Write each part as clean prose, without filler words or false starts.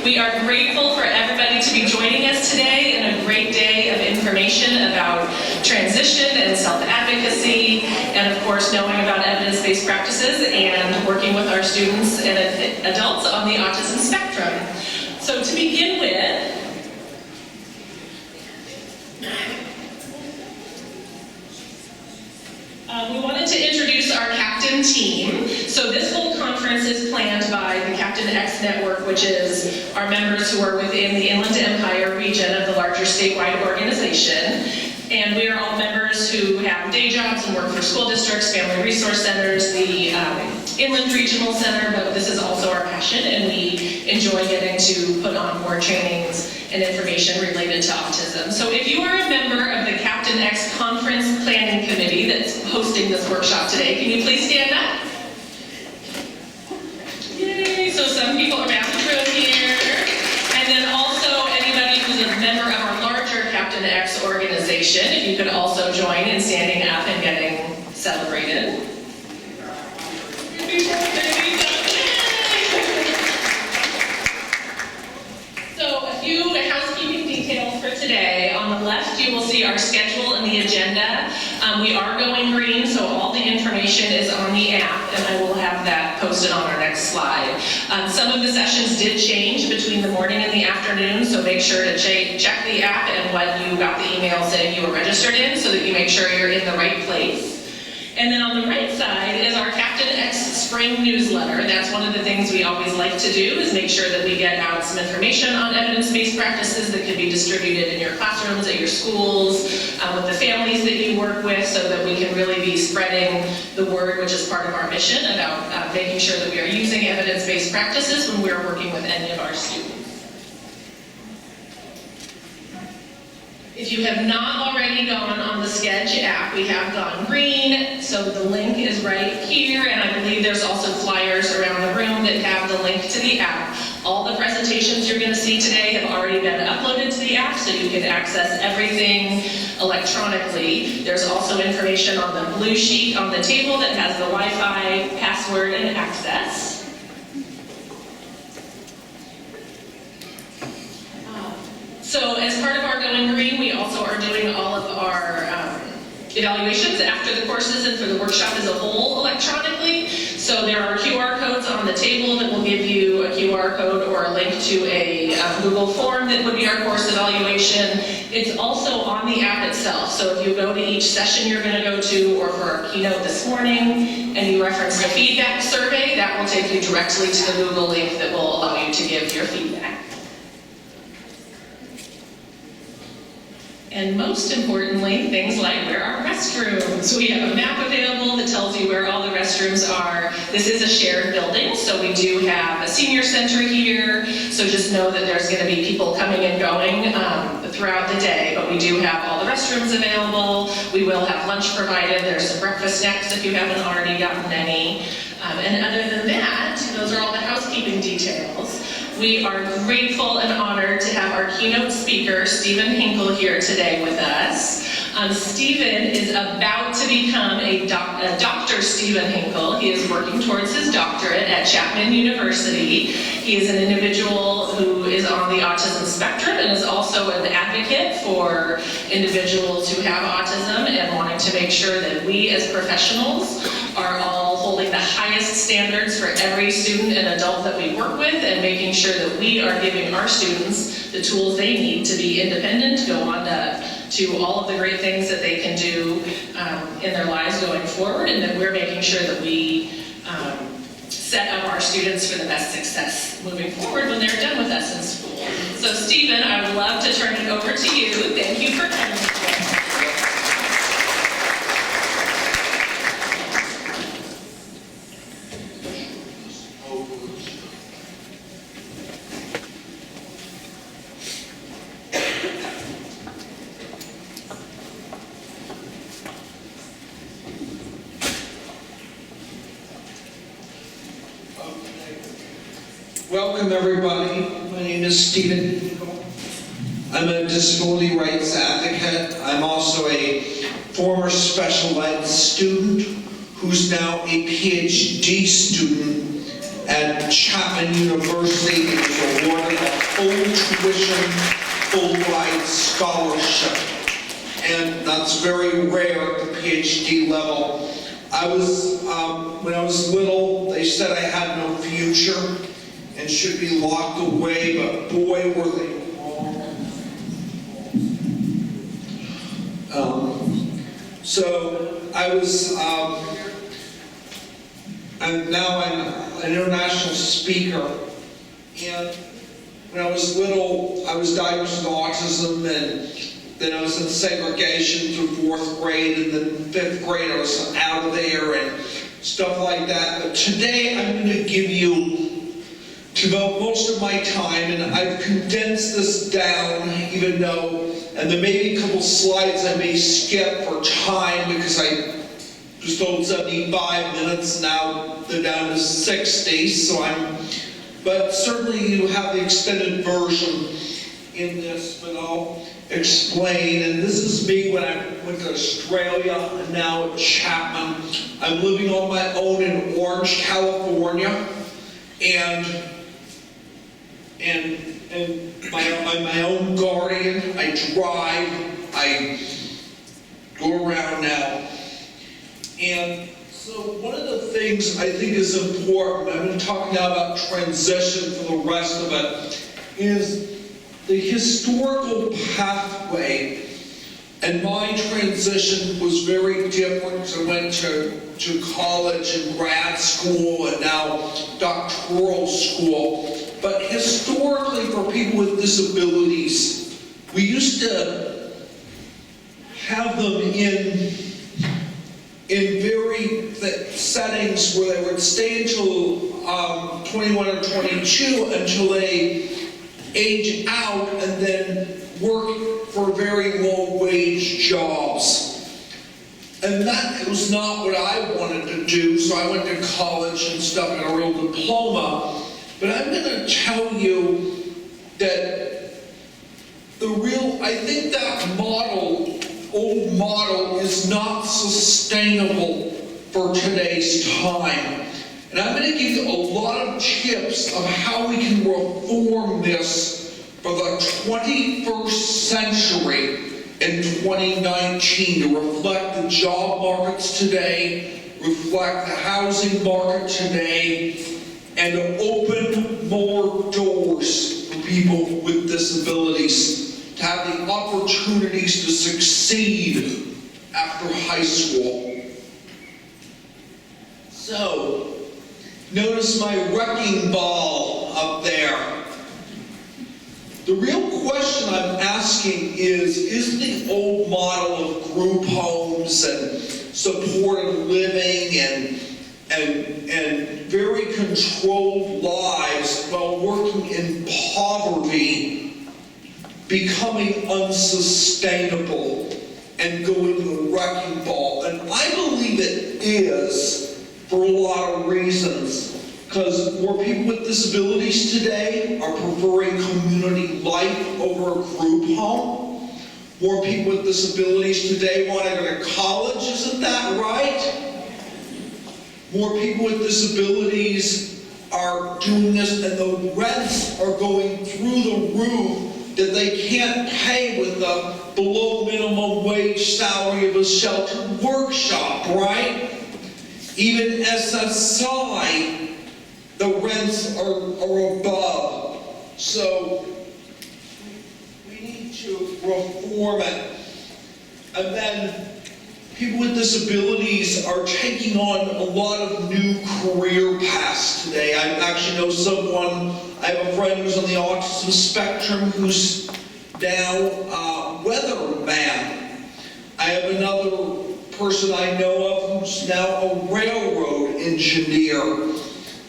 We are grateful for everybody to be joining us today and a great day of information about transition and self-advocacy, and of course knowing about evidence-based practices and working with our students and adults on the autism spectrum. So to begin with, we wanted to introduce our Captain team. So this whole conference is planned by the Captain X Network, which is our members who are within the Inland Empire region of the larger statewide organization. And we are all members who have day jobs and work for school districts, family resource centers, the Inland Regional Center, but this is also our passion, and we enjoy getting to put on more trainings and information related to autism. So if you are a member of the Captain X Conference Planning Committee that's hosting this workshop today, can you please stand up? Yay, so some people around the room here. And then also anybody who's a member of our larger Captain X organization, if you could also join in standing up and getting celebrated. So a few housekeeping details for today. On the left you will see our schedule and the agenda. We are going green, so all the information is on the app, and I will have that posted on our next slide. Some of the sessions did change between the morning and the afternoon, so make sure to check the app and what you got the email saying you were registered in, so that you make sure you're in the right place. And then on the right side is our Captain X Spring newsletter. That's one of the things we always like to do, is make sure that we get out some information on evidence-based practices that can be distributed in your classrooms, at your schools, with the families that you work with, so that we can really be spreading the word, which is part of our mission, about making sure that we are using evidence-based practices when we're working with any of our students. If you have not already gone on the Sketch app, we have gone green, so the link is right here, and I believe there's also flyers around the room that have the link to the app. All the presentations you're going to see today have already been uploaded to the app, so you can access everything electronically. There's also information on the blue sheet on the table that has the Wi-Fi, password, and access. So as part of our Going Green, we also are doing all of our evaluations after the courses and for the workshop as a whole electronically. So there are QR codes on the table that will give you a QR code or a link to a Google form that would be our course evaluation. It's also on the app itself. So if you go to each session you're going to go to, or for our keynote this morning, and you reference the feedback survey, that will take you directly to the Google link that will allow you to give your feedback. And most importantly, things like where are restrooms. We have a map available that tells you where all the restrooms are. This is a shared building, so we do have a senior center here, so just know that there's going to be people coming and going throughout the day, but we do have all the restrooms available. We will have lunch provided. There's some breakfast snacks if you haven't already gotten any. And other than that, those are all the housekeeping details. We are grateful and honored to have our keynote speaker, Stephen Hinkley, here today with us. Stephen is about to become a Dr. Stephen Hinkley. He is working towards his doctorate at Chapman University. He is an individual who is on the autism spectrum and is also an advocate for individuals who have autism, and wanting to make sure that we as professionals are all holding the highest standards for every student and adult that we work with, and making sure that we are giving our students the tools they need to be independent, go on to all of the great things that they can do in their lives going forward, and that we're making sure that we set up our students for the best success moving forward when they're done with us in school. So Stephen, I would love to turn it over to you. Thank you for coming today. Welcome everybody. My name is Stephen Hinkley. I'm a disability rights advocate. I'm also a former special ed student who's now a PhD student at Chapman University. He was awarded a full tuition, full ride scholarship. And that's very rare at the PhD level. When I was little, they said I had no future and should be locked away, but boy, were they wrong. So I was, and now I'm an international speaker. And when I was little, I was diagnosed with autism, and then I was in segregation through 4th grade, and then 5th grade I was out of there and stuff like that. But today I'm going to give you, to devote most of my time, and I've condensed this down, even though, and there may be a couple slides I may skip for time because I just told 75 minutes, now they're down to 60, but certainly you have the extended version in this, but I'll explain. And this is me when I went to Australia and now at Chapman. I'm living on my own in Orange, California, and I'm my own guardian. I drive, I go around now. And so one of the things I think is important, I've been talking now about transition for the rest of it, is the historical pathway. And my transition was very different. I went to college and grad school and now doctoral school. But historically, for people with disabilities, we used to have them in very settings where they would stay until 21 or 22 until they age out and then work for very low-wage jobs. And that was not what I wanted to do, so I went to college and stuff and got a real diploma. But I'm going to tell you that I think that old model is not sustainable for today's time. And I'm going to give you a lot of tips of how we can reform this for the 21st century in 2019 to reflect the job markets today, reflect the housing market today, and to open more doors for people with disabilities to have the opportunities to succeed after high school. So, notice my wrecking ball up there. The real question I'm asking is the old model of group homes and supported living and very controlled lives while working in poverty becoming unsustainable and going to the wrecking ball? And I believe it is for a lot of reasons. Because more people with disabilities today are preferring community life over a group home. More people with disabilities today want to go to college, isn't that right? More people with disabilities are doing this, and the rents are going through the roof that they can't pay with the below minimum wage salary of a sheltered workshop, right? Even SSI, the rents are above. So we need to reform it. And then people with disabilities are taking on a lot of new career paths today. I actually know someone, I have a friend who's on the autism spectrum who's now weatherman. I have another person I know of who's now a railroad engineer.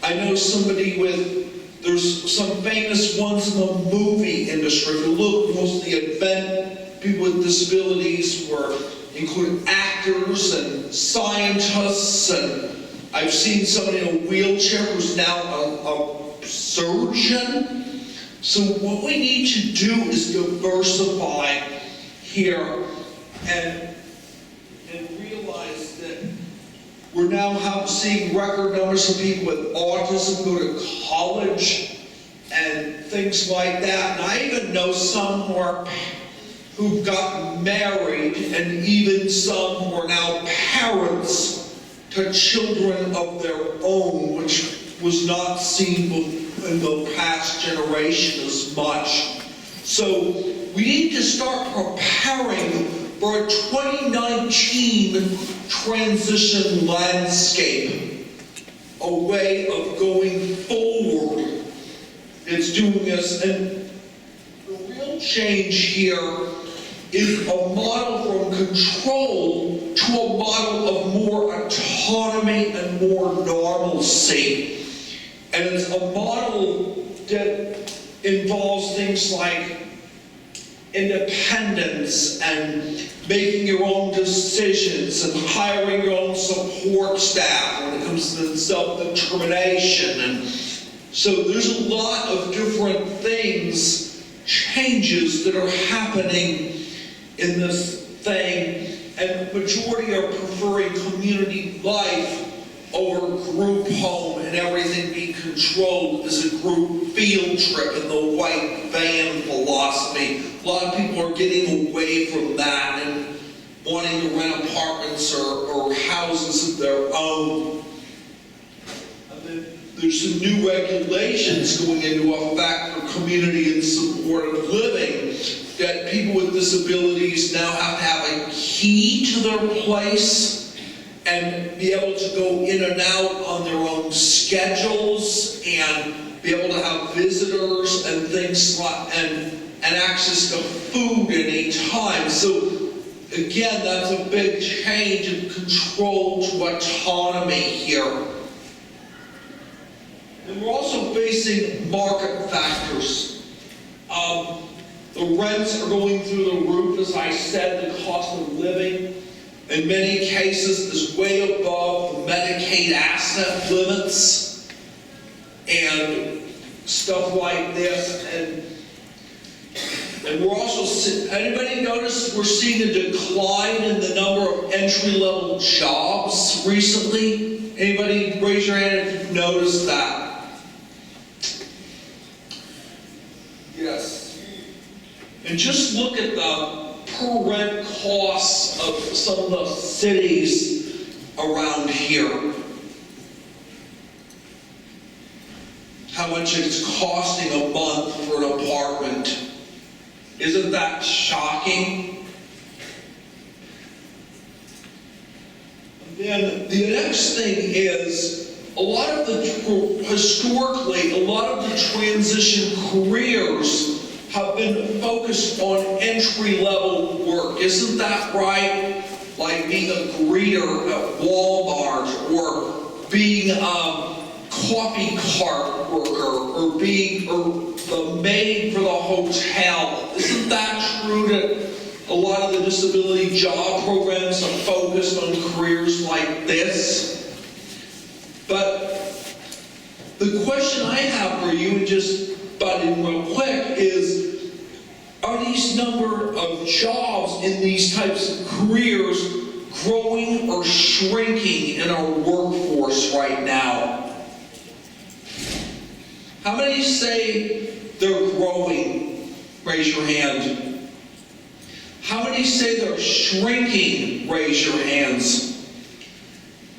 I know somebody there's some famous ones in the movie industry. If you look, most of the event people with disabilities include actors and scientists, and I've seen somebody in a wheelchair who's now a surgeon. So what we need to do is diversify here and realize that We're now seeing record numbers of people with autism go to college and things like that. And I even know some who've gotten married, and even some who are now parents to children of their own, which was not seen in the past generation as much. So we need to start preparing for a 2019 transition landscape, a way of going forward. It's doing this, and the real change here is a model from control to a model of more autonomy and more normalcy. And it's a model that involves things like independence and making your own decisions and hiring your own support staff when it comes to self-determination. And so there's a lot of different things, changes that are happening in this thing, and the majority are preferring community life over group home and everything being controlled as a group field trip and the white van philosophy. A lot of people are getting away from that and wanting to rent apartments or houses of their own. And then there's some new regulations going into effect for community and supportive living, that people with disabilities now have to have a key to their place and be able to go in and out on their own schedules and be able to have visitors and things like, and access to food at any time. So again, that's a big change of control to autonomy here. And we're also facing market factors. The rents are going through the roof, as I said. The cost of living in many cases is way above the Medicaid asset limits and stuff like this. And we're also, anybody notice we're seeing a decline in the number of entry-level jobs recently? Anybody raise your hand if you've noticed that? Yes. And just look at the per rent costs of some of the cities around here. How much it's costing a month for an apartment. Isn't that shocking? And then the next thing is, historically, a lot of the transition careers have been focused on entry-level work. Isn't that right? Like being a greeter at Walmart, or being a coffee cart worker, or being the maid for the hotel. Isn't that true that a lot of the disability job programs are focused on careers like this? But the question I have for you, and just butt in real quick, is, are these number of jobs in these types of careers growing or shrinking in our workforce right now? How many say they're growing? Raise your hand. How many say they're shrinking? Raise your hands.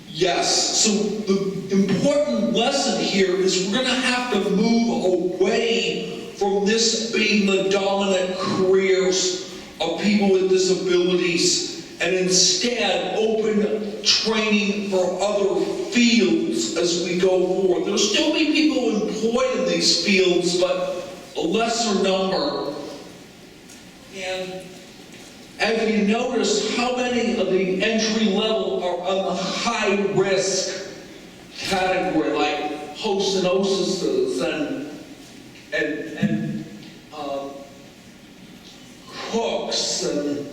Yes. So the important lesson here is we're going to have to move away from this being the dominant careers of people with disabilities, and instead open training for other fields as we go forward. There'll still be people employed in these fields, but a lesser number. And have you noticed how many of the entry level are on the high risk category, like hostesses and cooks and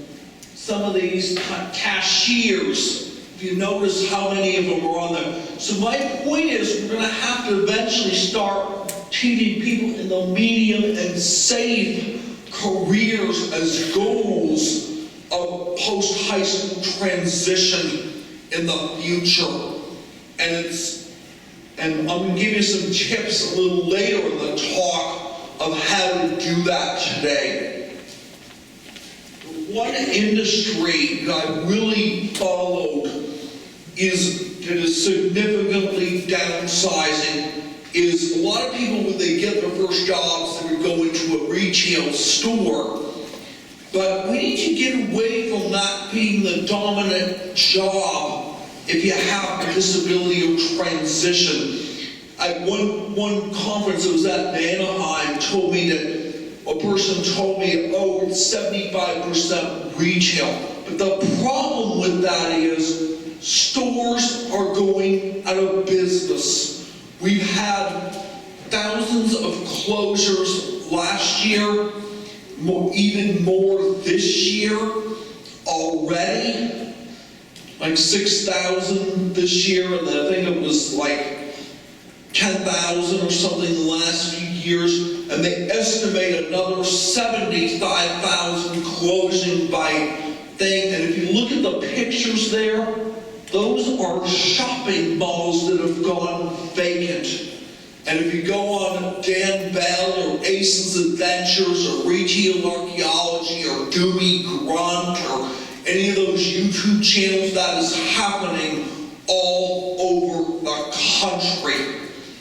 some of these cashiers? If you notice how many of them are on there. So my point is, we're going to have to eventually start treating people in the medium and safe careers as goals of post-high school transition in the future. And I'm going to give you some tips a little later in the talk of how to do that today. One industry that I really followed that is significantly downsizing is a lot of people, when they get their first jobs, they would go into a retail store. But we need to get away from that being the dominant job if you have a disability or transition. At one conference that was at Anaheim told me that a person told me, oh, it's 75% retail. But the problem with that is stores are going out of business. We've had thousands of closures last year, even more this year already, like 6,000 this year, and I think it was like 10,000 or something in the last few years, and they estimate another 75,000 closing by thing. And if you look at the pictures there, those are shopping malls that have gone vacant. And if you go on Dan Bell or Ace's Adventures or Retail Archaeology or Doomy Grunt or any of those YouTube channels, that is happening all over the country.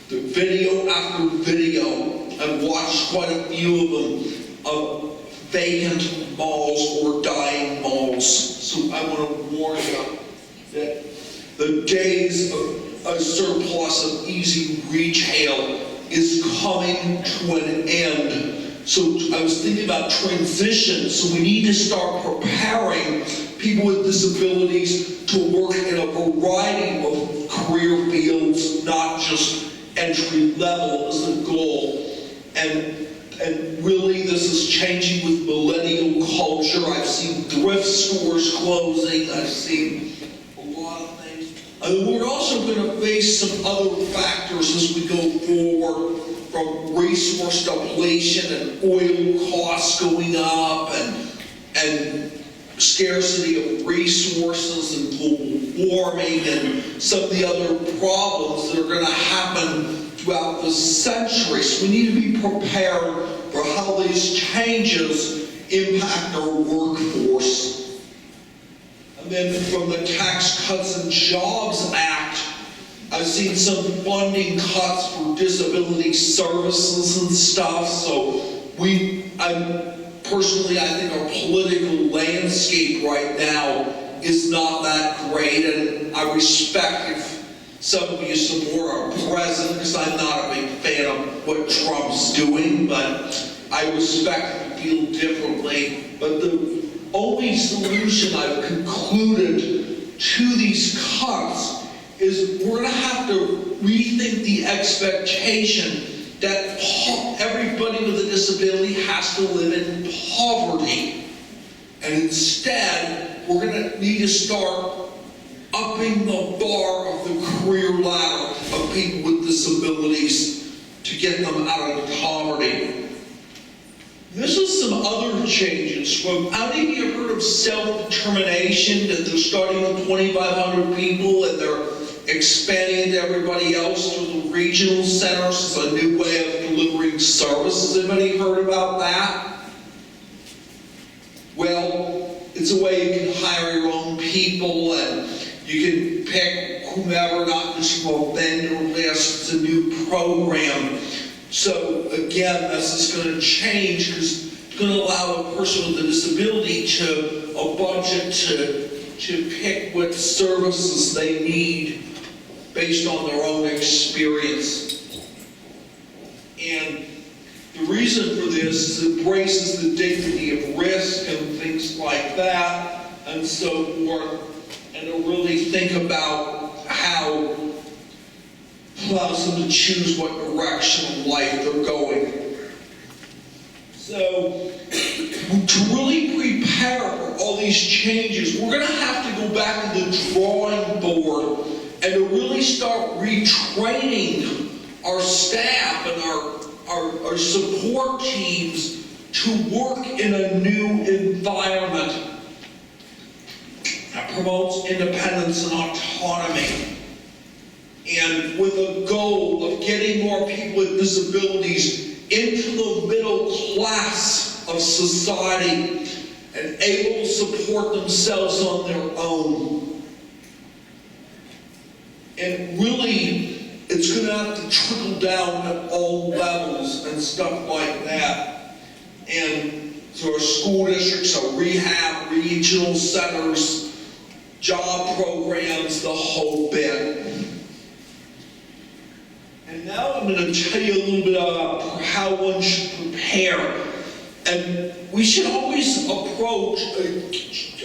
The video after video, I've watched quite a few of them, of vacant malls or dying malls. So I want to warn you that the days of a surplus of easy retail is coming to an end. So I was thinking about transition, so we need to start preparing people with disabilities to work in a variety of career fields, not just entry level as the goal. And really this is changing with millennial culture. I've seen thrift stores closing, I've seen a lot of things. And we're also going to face some other factors as we go forward, from resource depletion and oil costs going up and scarcity of resources and global warming and some of the other problems that are going to happen throughout the century. So we need to be prepared for how these changes impact our workforce. And then from the Tax Cuts and Jobs Act, I've seen some funding cuts for disability services and stuff. So personally, I think our political landscape right now is not that great, and I respect if some of you support our president, because I'm not a big fan of what Trump's doing, but I respect and feel differently. But the only solution I've concluded to these cuts is we're going to have to rethink the expectation that everybody with a disability has to live in poverty. And instead, we're going to need to start upping the bar of the career ladder of people with disabilities to get them out of poverty. This is some other changes. How many of you have heard of self-determination, that they're starting with 2,500 people and they're expanding to everybody else through the regional centers? It's a new way of delivering services. Anybody heard about that? Well, it's a way you can hire your own people and you can pick whomever, not just from a vendor list. It's a new program. So again, this is going to change because it's going to allow a person with a disability a budget to pick what services they need based on their own experience. And the reason for this is it embraces the dignity of risk and things like that and so forth, and to really think about how it allows them to choose what direction of life they're going. So, to really prepare for all these changes, we're going to have to go back to the drawing board and to really start retraining our staff and our support teams to work in a new environment. that promotes independence and autonomy, and with a goal of getting more people with disabilities into the middle class of society and able to support themselves on their own. And really, it's going to have to trickle down at all levels and stuff like that. And so our school districts, our rehab, regional centers, job programs, the whole bit. And now I'm going to tell you a little bit about how one should prepare. And we should always approach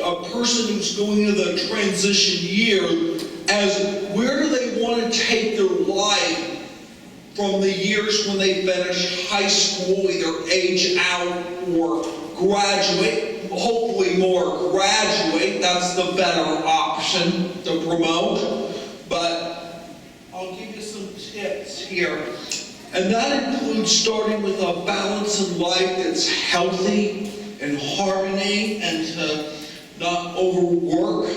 a person who's going into the transition year as where do they want to take their life from the years when they finish high school, either age out or graduate. Hopefully more graduate, that's the better option to promote. But I'll give you some tips here. And that includes starting with a balance in life that's healthy and harmony and to not overwork.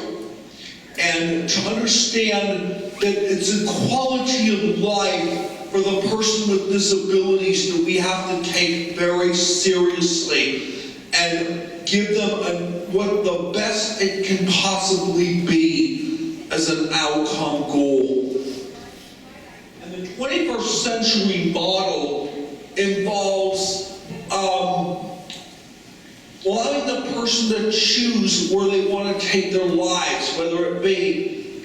And to understand that it's a quality of life for the person with disabilities that we have to take very seriously and give them what the best it can possibly be as an outcome goal. And the 21st century model involves allowing the person to choose where they want to take their lives, whether it be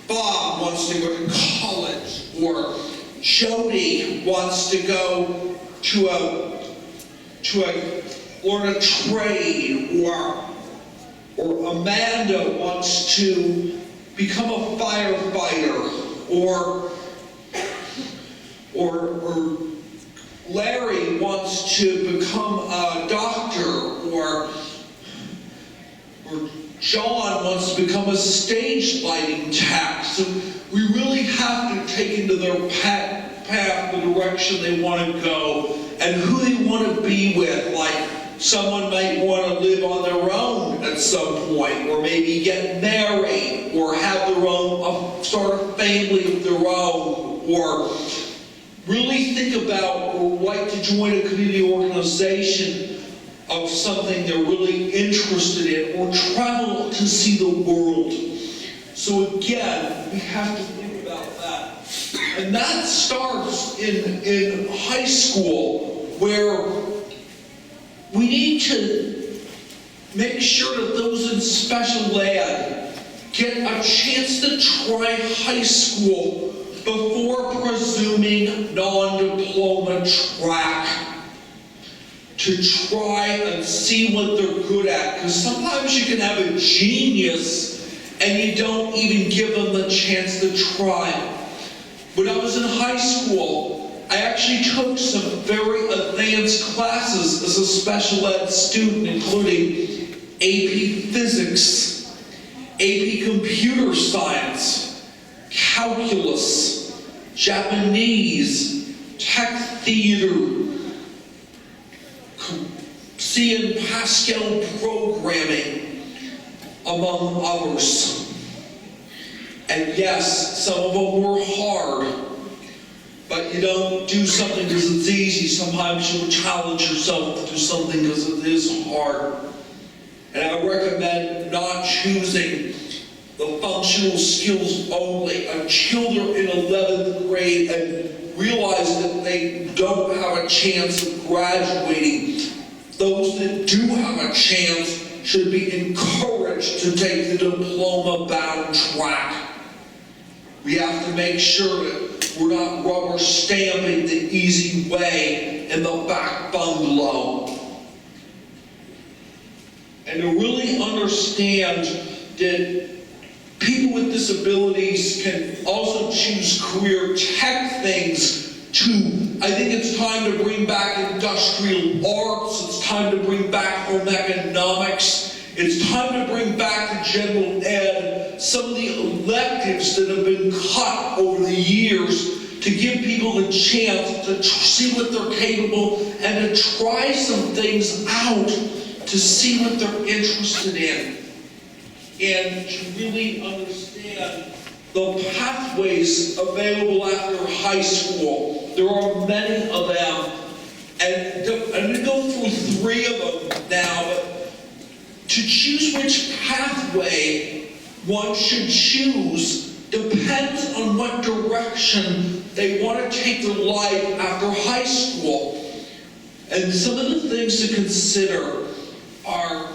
Bob wants to go to college, or Jody wants to go to learn a trade, or Amanda wants to become a firefighter, or Larry wants to become a doctor, or John wants to become a stage lighting tech. So we really have to take into their path the direction they want to go and who they want to be with. Like someone might want to live on their own at some point, or maybe get married, or have their own, start a family of their own, or really think about or like to join a community organization of something they're really interested in, or travel to see the world. So again, we have to think about that. And that starts in high school, where we need to make sure that those in special ed get a chance to try high school before presuming non-diploma track, to try and see what they're good at. Because sometimes you can have a genius and you don't even give them the chance to try. When I was in high school, I actually took some very advanced classes as a special ed student, including AP Physics, AP Computer Science, Calculus, Japanese, Tech Theater, C and Pascal programming, among others. And yes, some of them were hard, but you don't do something because it's easy. Sometimes you'll challenge yourself to do something because it is hard. And I recommend not choosing the functional skills only. Children in 11th grade and realize that they don't have a chance of graduating. Those that do have a chance should be encouraged to take the diploma-bound track. We have to make sure that we're not rubber stamping the easy way in the back bungalow. And to really understand that people with disabilities can also choose career tech things too. I think it's time to bring back industrial arts. It's time to bring back home economics. It's time to bring back to general ed some of the electives that have been cut over the years to give people a chance to see what they're capable and to try some things out to see what they're interested in. and to really understand the pathways available after high school. There are many of them, and I'm going to go through 3 of them now, but to choose which pathway one should choose depends on what direction they want to take their life after high school. And some of the things to consider are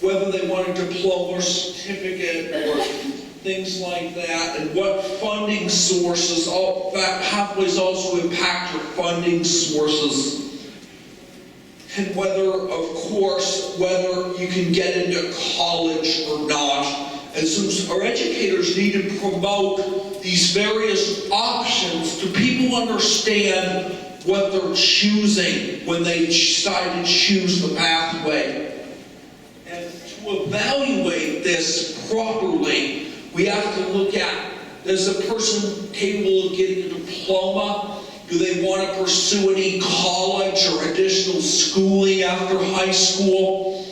whether they want a diploma or certificate or things like that, and what funding sources, all that pathways also impact your funding sources. And whether, of course, whether you can get into college or not. And so our educators need to promote these various options to people understand what they're choosing when they decide to choose the pathway. And to evaluate this properly, we have to look at, is a person capable of getting a diploma? Do they want to pursue any college or additional schooling after high school?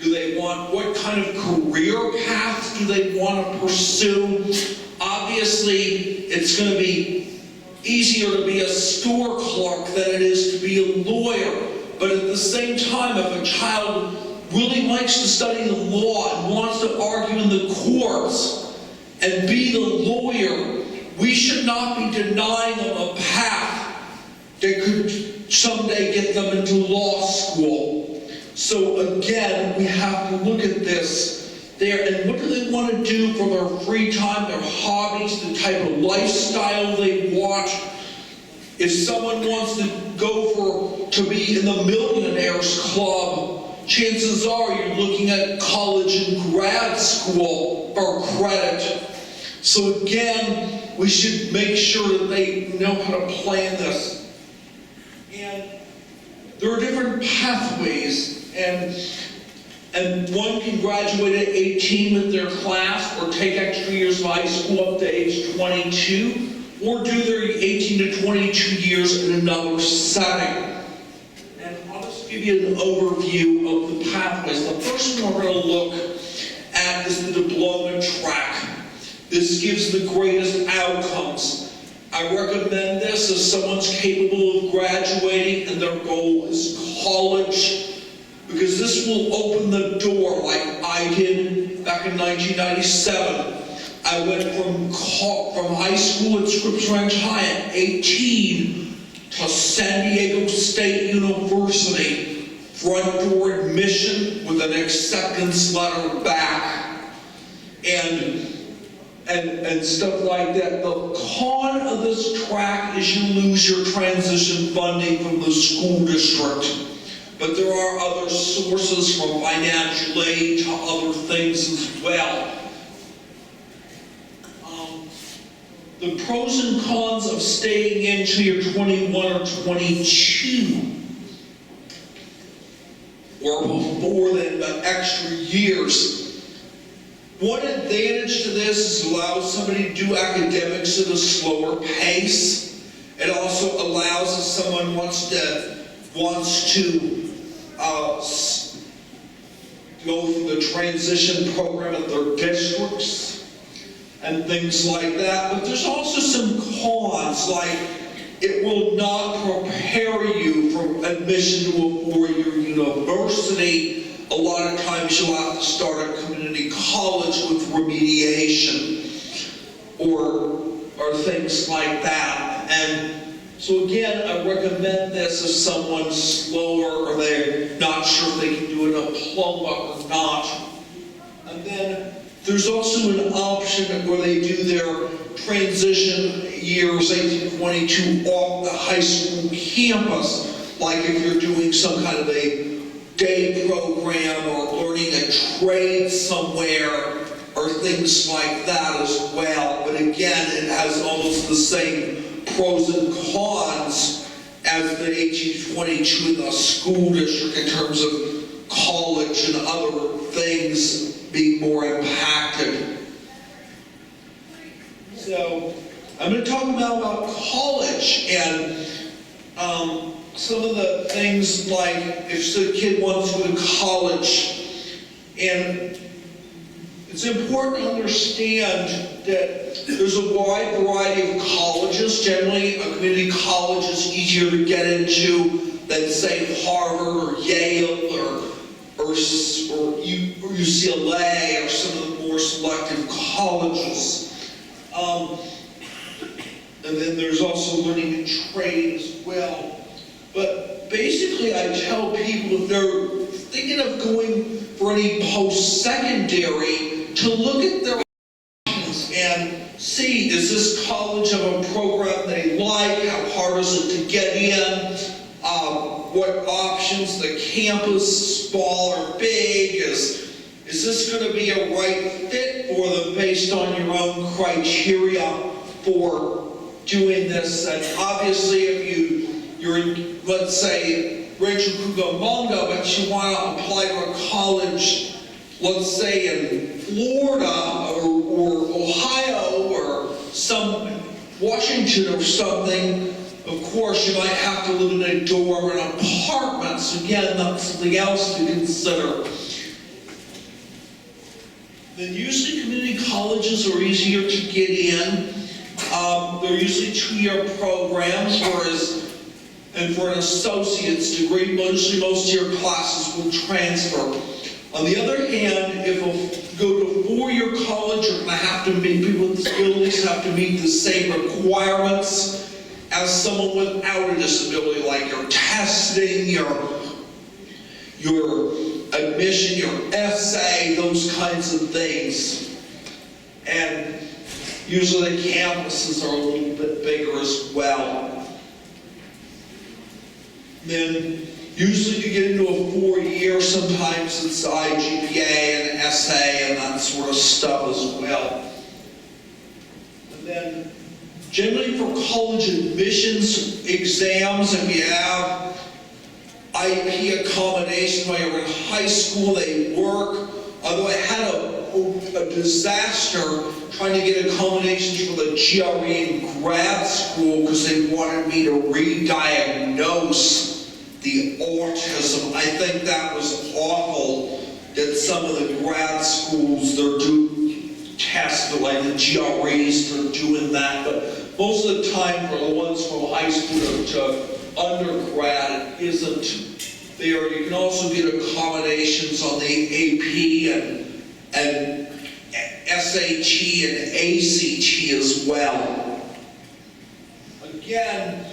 Do they want, what kind of career path do they want to pursue? Obviously, it's going to be easier to be a store clerk than it is to be a lawyer. But at the same time, if a child really likes to study the law and wants to argue in the courts and be the lawyer, we should not be denying them a path that could someday get them into law school. So again, we have to look at this there, and what do they want to do for their free time, their hobbies, the type of lifestyle they want. If someone wants to go to be in the Millionaires Club, chances are you're looking at college and grad school for credit. So again, we should make sure that they know how to plan this. And there are different pathways, and one can graduate at 18 with their class, or take extra years of high school up to age 22, or do their 18 to 22 years in another setting. And I'll just give you an overview of the pathways. The first one we're going to look at is the diploma track. This gives the greatest outcomes. I recommend this if someone's capable of graduating and their goal is college, because this will open the door like I did back in 1997. I went from high school at Scripps Ranch High at 18 to San Diego State University, front door admission with an acceptance letter back, and stuff like that. The con of this track is you lose your transition funding from the school district. But there are other sources, from financial aid to other things as well. The pros and cons of staying until you're 21 or 22, or before then, the extra years. One advantage to this is it allows somebody to do academics at a slower pace. It also allows, if someone wants to go through the transition program at their districts and things like that. But there's also some cons, like it will not prepare you for admission to a four-year university. A lot of times you'll have to start at community college with remediation or things like that. And so again, I recommend this if someone's slower or they're not sure if they can do a diploma or not. And then there's also an option where they do their transition years, 18 to 22, off the high school campus, like if you're doing some kind of a day program or learning a trade somewhere or things like that as well. But again, it has almost the same pros and cons as the 18 to 22 in the school district in terms of college and other things being more impacted. So I'm going to talk now about college and some of the things, like if the kid wants to go to college, and it's important to understand that there's a wide variety of colleges. Generally, a community college is easier to get into than, say, Harvard or Yale or UCLA or some of the more selective colleges. And then there's also learning and trade as well. But basically, I tell people if they're thinking of going for any post-secondary, to look at their options and see, does this college have a program they like? How hard is it to get in? What options, the campus, small or big? Is this going to be a right fit for them based on your own criteria for doing this? And obviously, if you're in, let's say, Rancho Cucamonga, but you want to apply for a college, let's say in Florida or Ohio or some Washington or something, of course you might have to live in a dorm or an apartment. So again, that's something else to consider. Then usually community colleges are easier to get in. They're usually 2-year programs, and for an associate's degree, usually most of your classes will transfer. On the other hand, if you go to a 4-year college, you're going to have to meet, people with disabilities have to meet the same requirements as someone without a disability, like your testing, your admission, your essay, those kinds of things. And usually the campuses are a little bit bigger as well. Then usually to get into a 4-year, sometimes it's IGPA and essay and that sort of stuff as well. And then generally for college admissions exams, if you have IP accommodation while you're in high school, they work. Although I had a disaster trying to get accommodations for the GRE in grad school because they wanted me to re-diagnose the autism. I think that was awful that some of the grad schools, they're doing tests, like the GREs, they're doing that. But most of the time for the ones from high school to undergrad, it isn't there. You can also get accommodations on the AP and SAT and ACT as well. Again,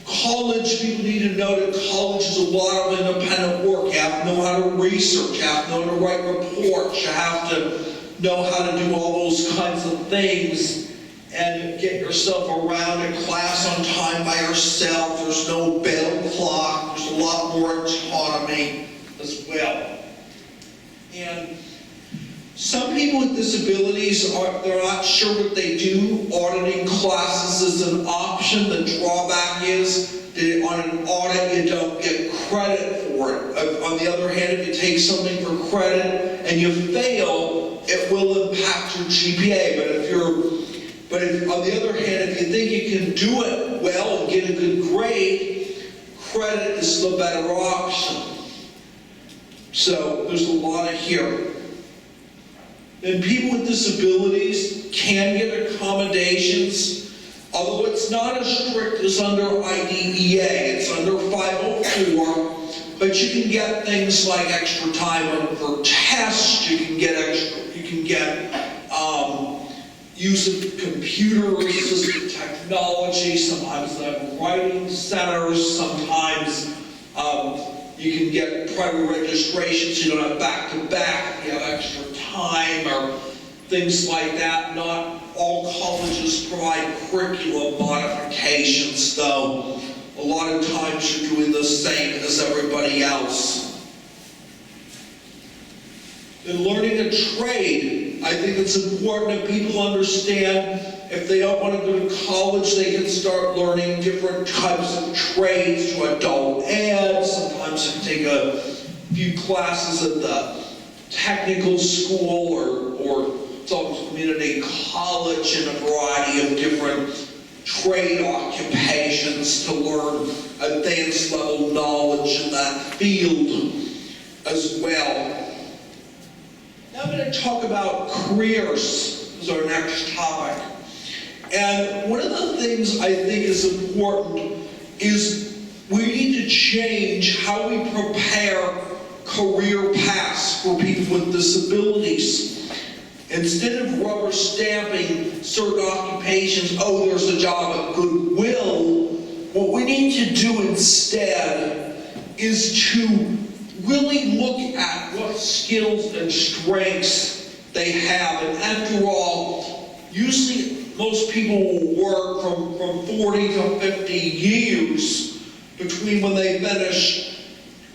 college, people need to know that college is a lot of independent work. You have to know how to research, you have to know how to write reports, you have to know how to do all those kinds of things and get yourself around a class on time by yourself. There's no bell clock, there's a lot more autonomy as well. And some people with disabilities, they're not sure what they do. Auditing classes is an option. The drawback is that on an audit you don't get credit for it. On the other hand, if you take something for credit and you fail, it will impact your GPA. But on the other hand, if you think you can do it well and get a good grade, credit is the better option. So there's a lot here. And people with disabilities can get accommodations, although it's not as strict as under IDEA. It's under 504, but you can get things like extra time for tests. You can get use of computer-assisted technology. Sometimes they have writing centers. Sometimes you can get private registration so you don't have back-to-back if you have extra time or things like that. Not all colleges provide curriculum modifications, though. A lot of times you're doing the same as everybody else. In learning a trade, I think it's important that people understand if they don't want to go to college, they can start learning different types of trades through adult ed. Sometimes you can take a few classes at the technical school or some community college in a variety of different trade occupations to learn advanced level knowledge in that field as well. Now I'm going to talk about careers as our next topic. And one of the things I think is important is we need to change how we prepare career paths for people with disabilities. Instead of rubber stamping certain occupations, oh, there's a job at Goodwill, what we need to do instead is to really look at what skills and strengths they have. And after all, usually most people will work from 40 to 50 years between when they finish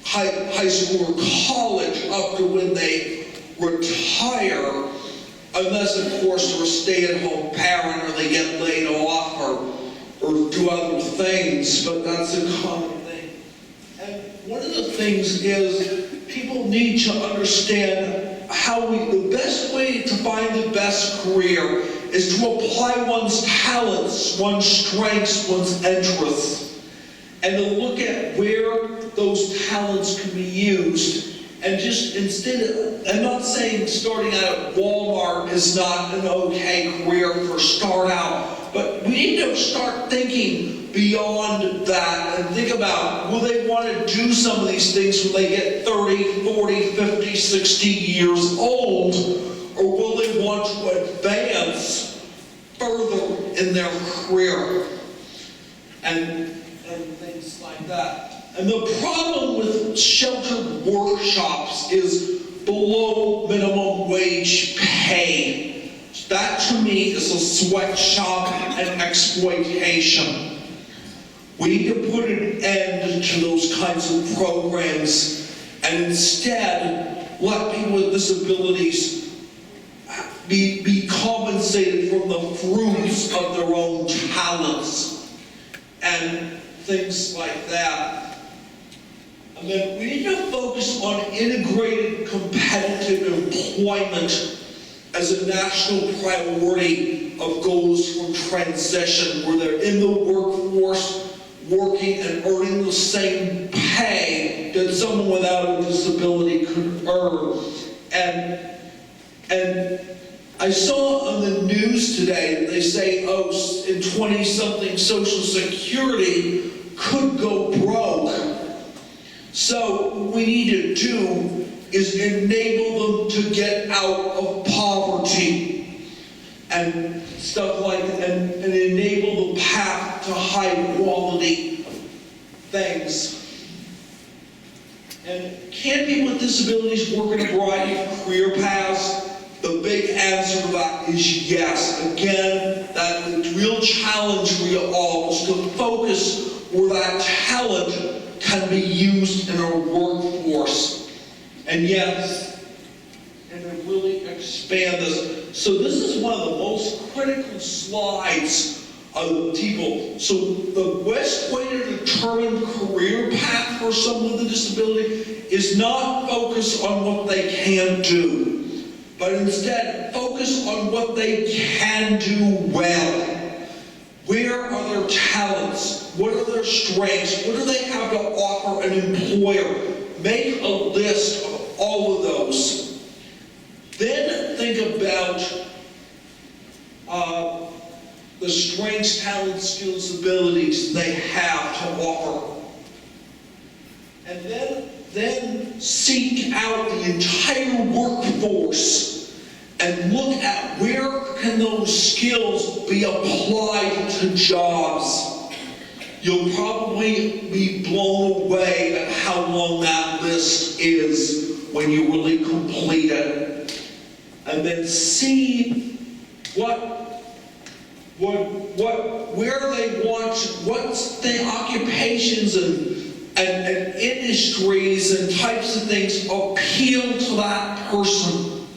high school or college up to when they retire, unless of course they're a stay-at-home parent or they get laid off or do other things, but that's a common thing. And one of the things is people need to understand the best way to find the best career is to apply one's talents, one's strengths, one's interests, and to look at where those talents can be used. And just I'm not saying starting out at Walmart is not an okay career for start out, but we need to start thinking beyond that and think about, will they want to do some of these things when they get 30, 40, 50, 60 years old, or will they want to advance further in their career? And things like that. And the problem with sheltered workshops is below minimum wage pay. That to me is a sweatshop and exploitation. We need to put an end to those kinds of programs and instead let people with disabilities be compensated from the fruits of their own talents and things like that. And then we need to focus on integrated competitive employment as a national priority of goals from transition, where they're in the workforce, working and earning the same pay that someone without a disability could earn. And I saw on the news today, they say, oh, in 20-something Social Security could go broke. So what we need to do is enable them to get out of poverty and stuff like that, and enable the path to high quality things. And can people with disabilities work in a variety of career paths? The big answer to that is yes. Again, that the real challenge for you all is to focus where that talent can be used in our workforce. And yes, and to really expand this. So this is one of the most critical slides of people. So the best way to determine career path for someone with a disability is not focus on what they can do, but instead focus on what they can do well. Where are their talents? What are their strengths? What do they have to offer an employer? Make a list of all of those. Then think about the strengths, talents, skills, abilities they have to offer. And then seek out the entire workforce and look at where can those skills be applied to jobs. You'll probably be blown away at how long that list is when you really complete it. And then see where they want, what's the occupations and industries and types of things appeal to that person.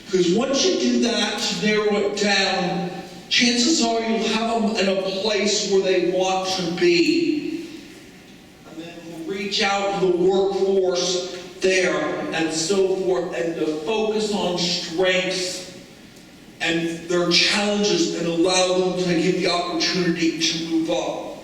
Because once you do that, to narrow it down, chances are you'll have them in a place where they want to be. And then we'll reach out to the workforce there and so forth, and to focus on strengths and their challenges and allow them to get the opportunity to move up.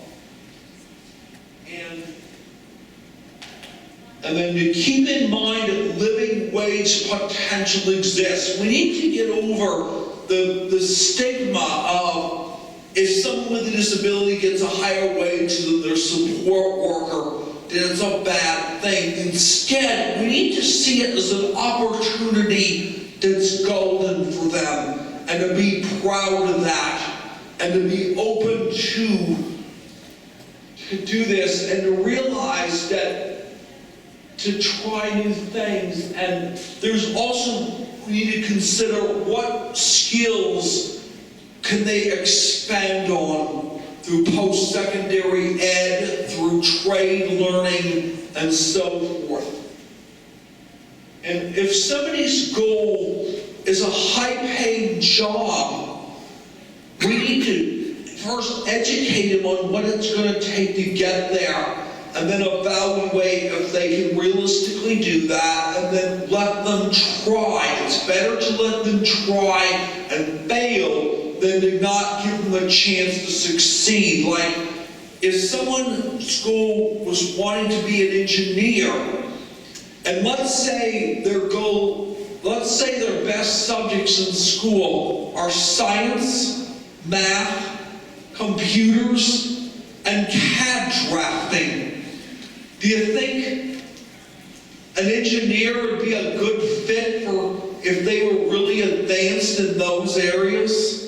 And then to keep in mind that living wage potential exists. We need to get over the stigma of if someone with a disability gets a higher wage than their support worker, then it's a bad thing. Instead, we need to see it as an opportunity that's golden for them, and to be proud of that, and to be open to do this, and to realize that to try new things. And there's also, we need to consider what skills can they expand on through post-secondary ed, through trade learning, and so forth. And if somebody's goal is a high-paid job, we need to first educate them on what it's going to take to get there, and then evaluate if they can realistically do that, and then let them try. It's better to let them try and fail than to not give them a chance to succeed. Like, if someone's goal was wanting to be an engineer, and let's say their best subjects in school are science, math, computers, and CAD drafting, do you think an engineer would be a good fit for if they were really advanced in those areas?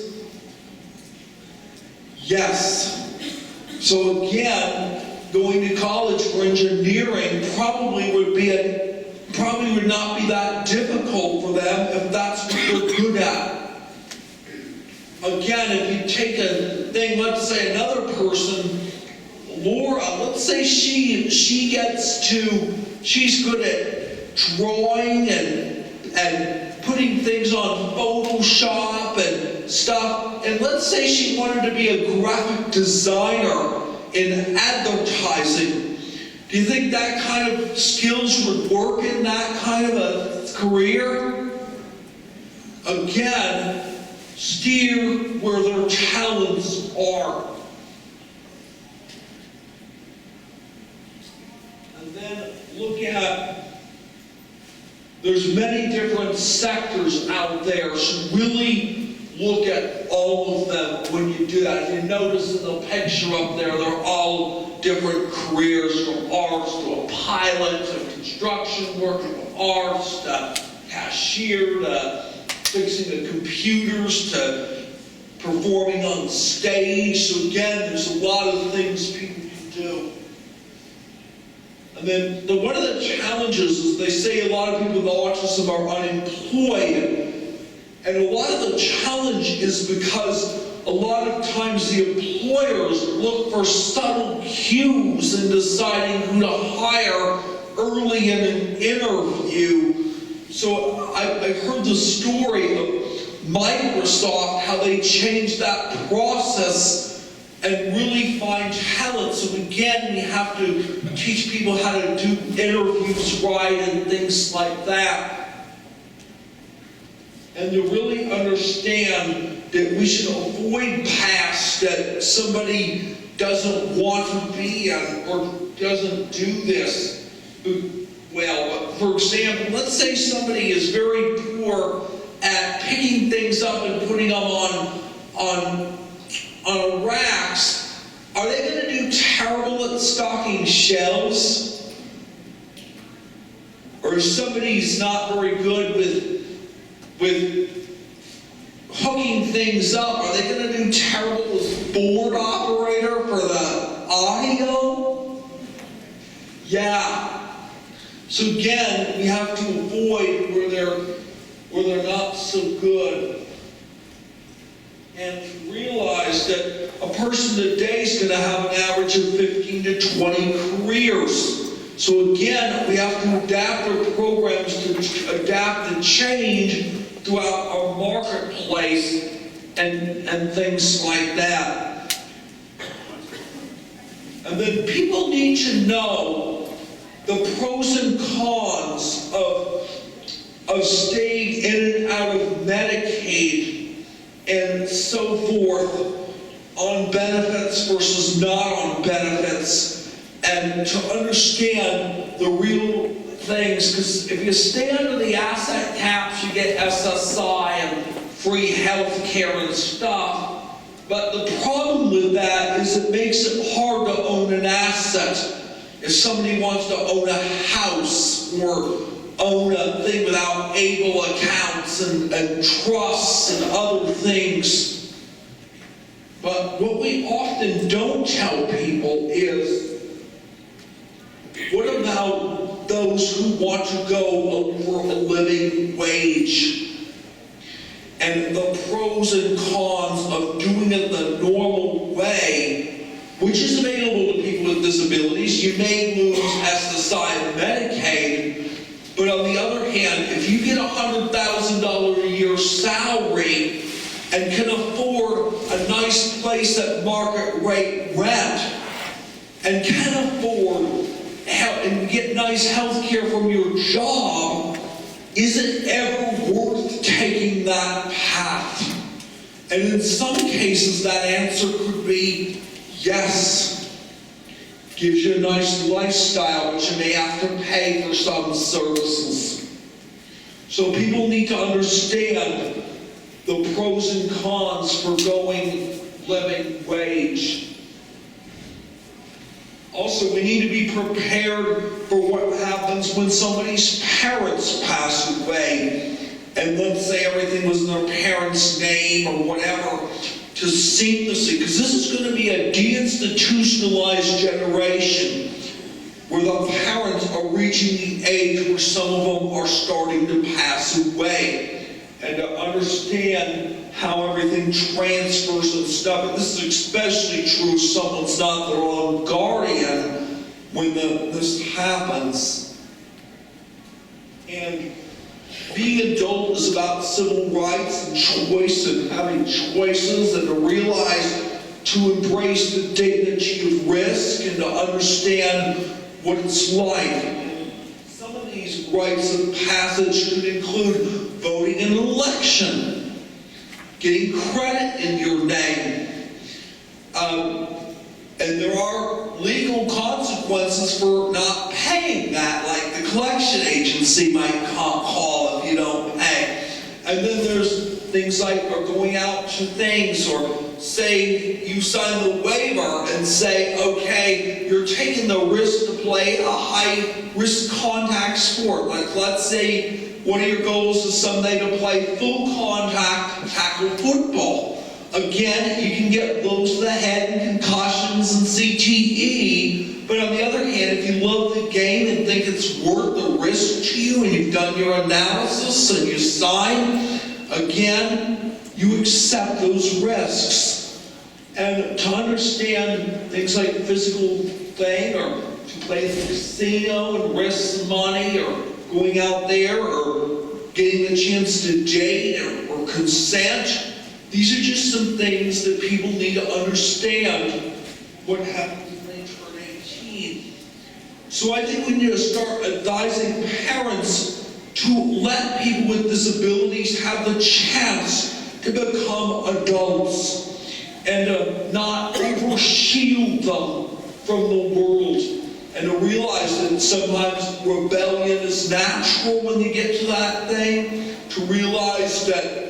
Yes. So again, going to college for engineering probably would not be that difficult for them if that's what they're good at. Again, if you take a thing, let's say another person, Laura, let's say she's good at drawing and putting things on Photoshop and stuff, and let's say she wanted to be a graphic designer in advertising. Do you think that kind of skills would work in that kind of a career? Again, steer where their talents are. And then look at, there's many different sectors out there, so really look at all of them when you do that. If you notice in the picture up there, they're all different careers, from arts to a pilot, to construction worker, to arts, to cashier, to fixing the computers, to performing on stage. So again, there's a lot of things people can do. And then one of the challenges is they say a lot of people with autism are unemployed. And a lot of the challenge is because a lot of times the employers look for subtle cues in deciding who to hire early in an interview. So I heard the story of Microsoft, how they changed that process and really find talent. So again, we have to teach people how to do interviews right and things like that. And to really understand that we should avoid paths that somebody doesn't want to be on or doesn't do this well. For example, let's say somebody is very poor at picking things up and putting them on racks. Are they going to do terrible at stocking shelves? Or if somebody's not very good with hooking things up, are they going to do terrible as board operator for the audio? Yeah. So again, we have to avoid where they're not so good. And to realize that a person today is going to have an average of 15 to 20 careers. So again, we have to adapt our programs to adapt and change throughout our marketplace and things like that. And then people need to know the pros and cons of staying in and out of Medicaid and so forth, on benefits versus not on benefits. and to understand the real things, because if you stay under the asset caps, you get SSI and free health care and stuff. But the problem with that is it makes it hard to own an asset. If somebody wants to own a house or own a thing without able accounts and trusts and other things. But what we often don't tell people is, what about those who want to go over a living wage? And the pros and cons of doing it the normal way, which is available to people with disabilities. You may lose SSI and Medicaid, but on the other hand, if you get a $100,000 a year salary and can afford a nice place at market rate rent, and can afford and get nice health care from your job, is it ever worth taking that path? And in some cases, that answer could be yes. Gives you a nice lifestyle, but you may have to pay for some services. So people need to understand the pros and cons for going living wage. Also, we need to be prepared for what happens when somebody's parents pass away. And let's say everything was in their parents' name or whatever, to seamlessly, because this is going to be a deinstitutionalized generation where the parents are reaching the age where some of them are starting to pass away. And to understand how everything transfers and stuff. And this is especially true if someone's not their own guardian when this happens. And being adult is about civil rights and choice and having choices, and to realize, to embrace the dignity of risk and to understand what it's like. Some of these rites of passage could include voting in an election, getting credit in your name. And there are legal consequences for not paying that, like the collection agency might call if you don't pay. And then there's things like going out to things, or say you sign the waiver and say, okay, you're taking the risk to play a high-risk contact sport. Like, let's say one of your goals is someday to play full contact tackle football. Again, you can get blows to the head and concussions and CTE, but on the other hand, if you love the game and think it's worth the risk to you, and you've done your analysis and you sign, again, you accept those risks. And to understand things like physical thing, or to play the casino and risk some money, or going out there, or getting a chance to date, or consent. These are just some things that people need to understand what happens when they turn 18. So I think we need to start advising parents to let people with disabilities have the chance to become adults and to not over-shield them from the world, and to realize that sometimes rebellion is natural when you get to that thing, to realize that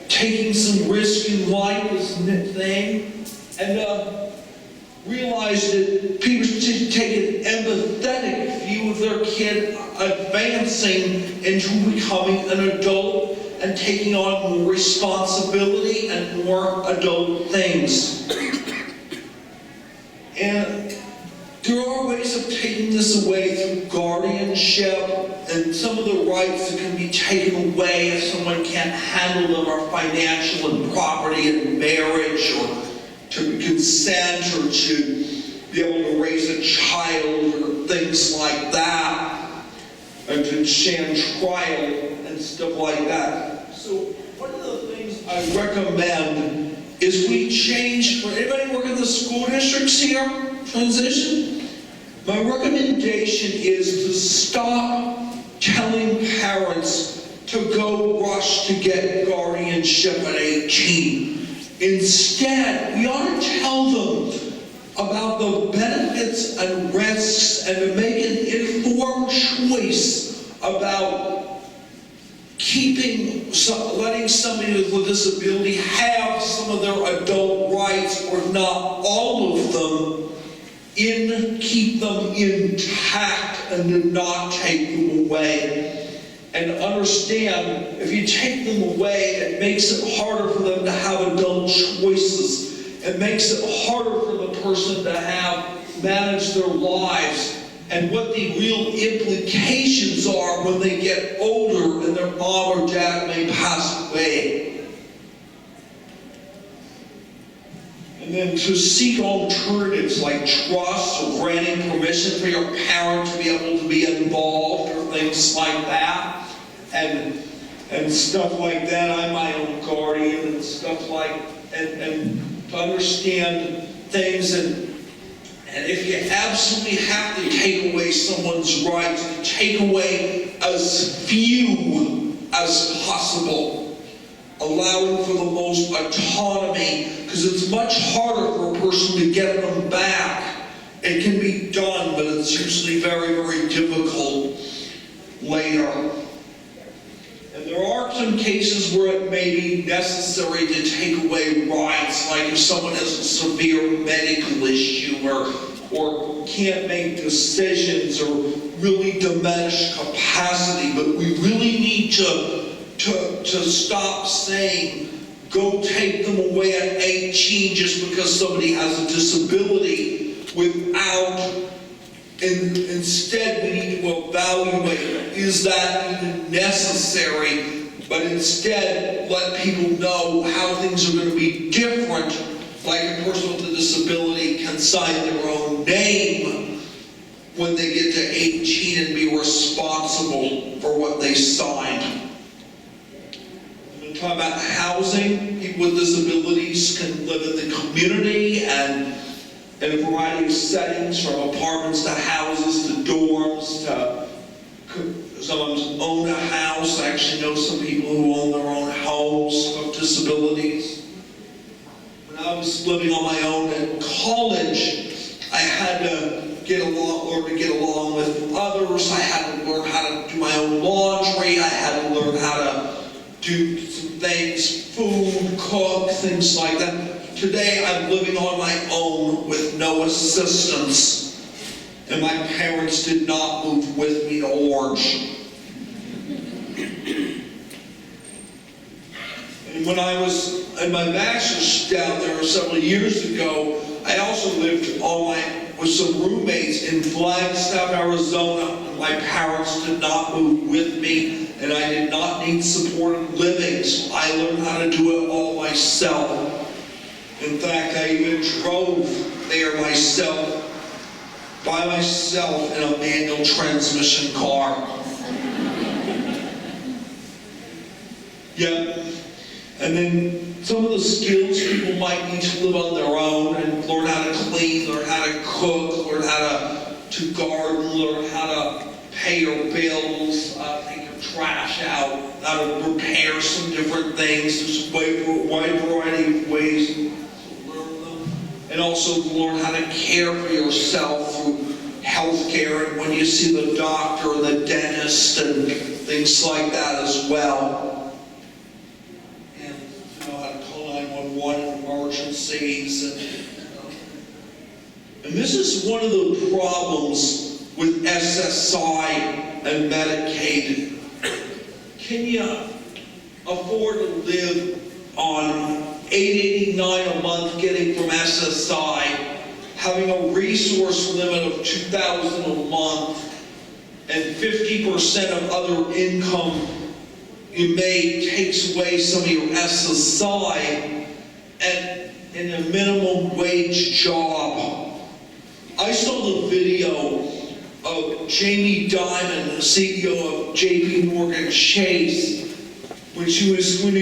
taking some risk in life is a thing, and realize that people should take an empathetic view of their kid advancing into becoming an adult and taking on more responsibility and more adult things. And there are ways of taking this away through guardianship, and some of the rights that can be taken away if someone can't handle them are financial and property and marriage, or to consent, or to be able to raise a child, or things like that, and to stand trial and stuff like that. So one of the things I recommend is we change, for anybody working in the school districts here, transition, my recommendation is to stop telling parents to go rush to get guardianship at 18. Instead, we ought to tell them, about the benefits and risks and to make an informed choice about letting somebody with a disability have some of their adult rights, or not all of them, keep them intact and do not take them away. And understand, if you take them away, it makes it harder for them to have adult choices. It makes it harder for the person to manage their lives, and what the real implications are when they get older and their mom or dad may pass away. And then to seek alternatives like trust or granting permission for your parent to be able to be involved or things like that. And stuff like that. I'm my own guardian and stuff like, and to understand things, and if you absolutely have to take away someone's rights, take away as few as possible, allowing for the most autonomy, because it's much harder for a person to get them back. It can be done, but it's usually very, very difficult later. And there are some cases where it may be necessary to take away rights, like if someone has a severe medical issue or can't make decisions or really diminished capacity. But we really need to stop saying, go take them away at 18 just because somebody has a disability, instead we need to evaluate, is that even necessary? But instead let people know how things are going to be different, like a person with a disability can sign their own name when they get to 18 and be responsible for what they signed. We're talking about housing. People with disabilities can live in the community and in a variety of settings, from apartments to houses to dorms to some of them own a house. I actually know some people who own their own homes with disabilities. When I was living on my own in college, I had to learn to get along with others. I had to learn how to do my own laundry. I had to learn how to do some things, food, cook, things like that. Today, I'm living on my own with no assistance, and my parents did not move with me to Orange. And when I was in my master's down there several years ago, I also lived with some roommates in Flagstaff, Arizona. My parents did not move with me, and I did not need supported living, so I learned how to do it all myself. In fact, I even drove there by myself in a manual transmission car. Yeah. And then some of the skills people might need to live on their own and learn how to clean, learn how to cook, learn how to garden, learn how to pay your bills, take your trash out, how to repair some different things. There's a wide variety of ways to learn them. And also learn how to care for yourself through health care and when you see the doctor or the dentist and things like that as well. Emergencies, and this is one of the problems with SSI and Medicaid. Can you afford to live on $8.89 a month getting from SSI, having a resource limit of $2,000 a month, and 50% of other income you make takes away some of your SSI, and in a minimum wage job? I saw the video of Jamie Dimon, the CEO of JP Morgan Chase, when he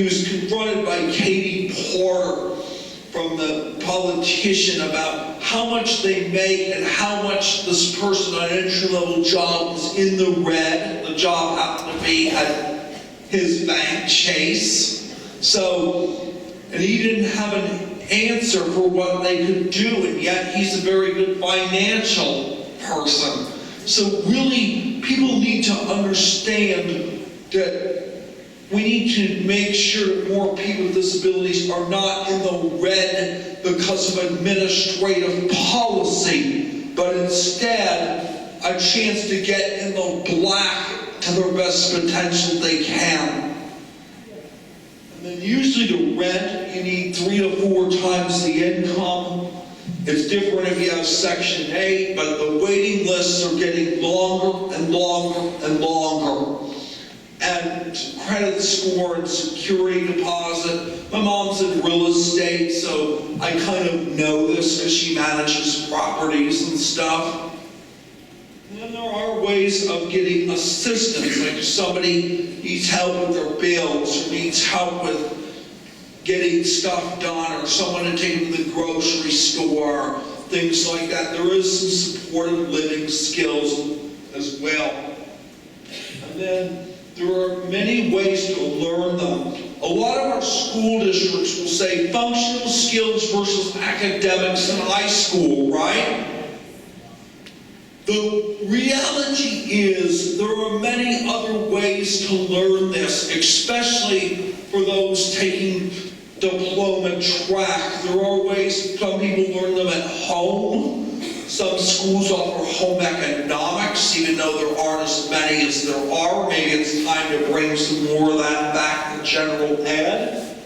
was confronted by Katie Porter from the politician about how much they make and how much this person on an entry-level job was in the red. The job happened to be at his bank, Chase. And he didn't have answer for what they could do, and yet he's a very good financial person. So really, people need to understand that we need to make sure that more people with disabilities are not in the red because of administrative policy, but instead a chance to get in the black to their best potential they can. And then usually to rent, you need 3 to 4 times the income. It's different if you have Section 8, but the waiting lists are getting longer and longer and longer. And credit score and security deposit. My mom's in real estate, so I kind of know this because she manages properties and stuff. And then there are ways of getting assistance, like if somebody needs help with their bills or needs help with getting stuff done, or someone to take them to the grocery store, things like that. There is some supportive living skills as well. And then there are many ways to learn them. A lot of our school districts will say functional skills versus academics in high school, right? The reality is there are many other ways to learn this, especially for those taking diploma track. There are ways, some people learn them at home. Some schools offer home economics, even though there aren't as many as there are. Maybe it's time to bring some more of that back to general ed.